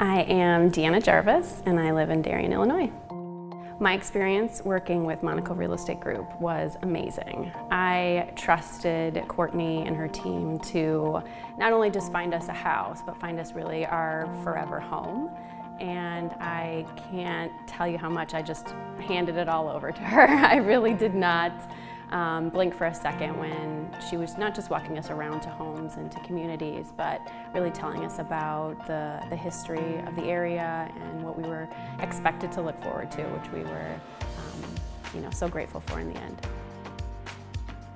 I am Deanna Jarvis, and I live in Darien, Illinois. My experience working with Monaco Real Estate Group was amazing. I trusted Courtney and her team to not only just find us a house, but find us really our forever home. And I can't tell you how much I just handed it all over to her. I really did not blink for a second when she was not just walking us around to homes and to communities, but really telling us about the history of the area and what we were expected to look forward to, which we were so grateful for in the end.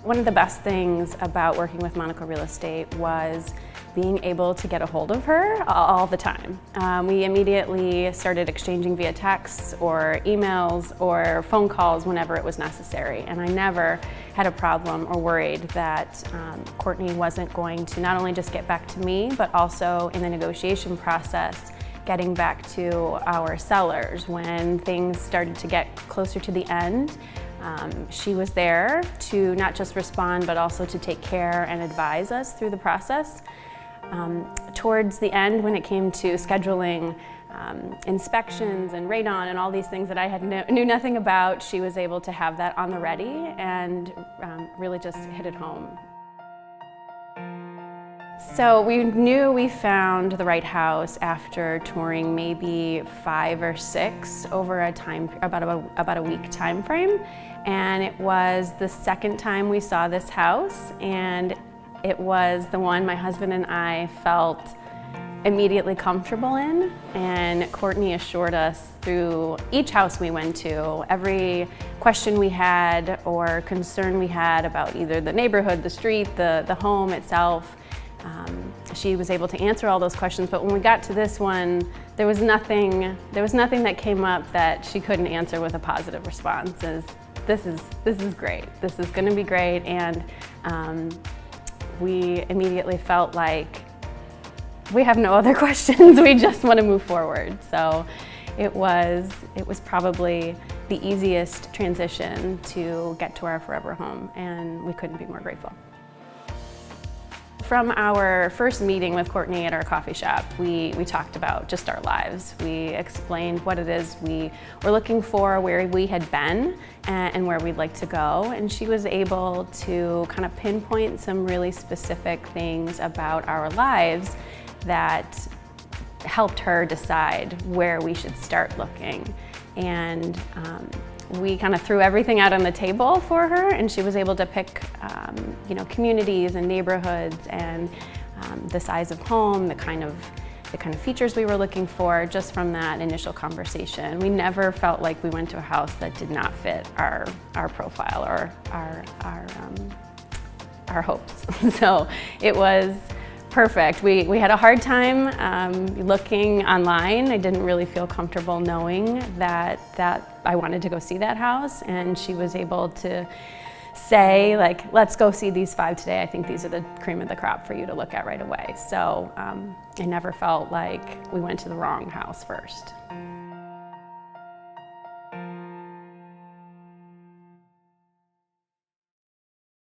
One of the best things about working with Monaco Real Estate was being able to get a hold of her all the time. We immediately started exchanging via texts or emails or phone calls whenever it was necessary. And I never had a problem or worried that Courtney wasn't going to not only just get back to me, but also in the negotiation process, getting back to our sellers. When things started to get closer to the end, she was there to not just respond, but also to take care and advise us through the process. Towards the end, when it came to scheduling inspections and radon and all these things that I knew nothing about, she was able to have that on the ready and really just hit it home. So we knew we found the right house after touring maybe 5 or 6 over about a week time frame, and it was the second time we saw this house, and it was the one my husband and I felt immediately comfortable in, and Courtney assured us through each house we went to, every question we had or concern we had about either the neighborhood, the street, the home itself, she was able to answer all those questions. But when we got to this one, there was nothing that came up that she couldn't answer with a positive response. This is great. This is going to be great, and we immediately felt like we have no other questions. We just want to move forward. So it was probably the easiest transition to get to our forever home, and we couldn't be more grateful. From our first meeting with Courtney at our coffee shop, we talked about just our lives. We explained what it is we were looking for, where we had been, and where we'd like to go. And she was able to kind of pinpoint some really specific things about our lives that helped her decide where we should start looking. And we kind of threw everything out on the table for her, and she was able to pick communities and neighborhoods and the size of home, the kind of features we were looking for just from that initial conversation. We never felt like we went to a house that did not fit our profile or our hopes. So it was perfect. We had a hard time looking online. I didn't really feel comfortable knowing that I wanted to go see that house, and she was able to say, like, let's go see these 5 today. I think these are the cream of the crop for you to look at right away. So I never felt like we went to the wrong house first.